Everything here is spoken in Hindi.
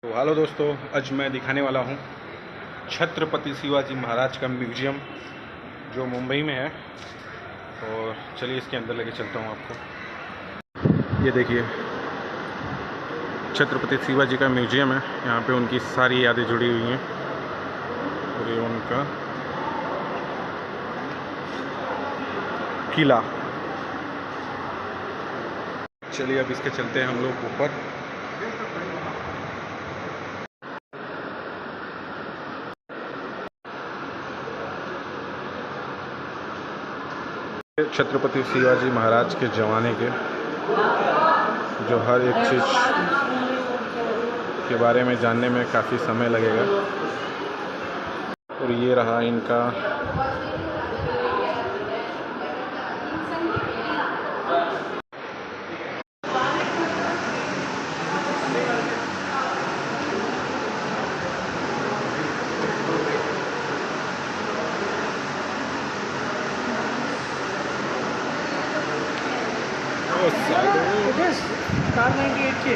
तो हेलो दोस्तों, आज मैं दिखाने वाला हूँ छत्रपति शिवाजी महाराज का म्यूजियम जो मुंबई में है। और चलिए इसके अंदर लेके चलता हूँ आपको। ये देखिए, छत्रपति शिवाजी का म्यूजियम है। यहाँ पे उनकी सारी यादें जुड़ी हुई हैं और ये उनका किला। चलिए अब इसके चलते हैं हम लोग ऊपर। छत्रपति शिवाजी महाराज के ज़माने के जो हर एक चीज़ के बारे में जानने में काफ़ी समय लगेगा। और ये रहा इनका कार 98 के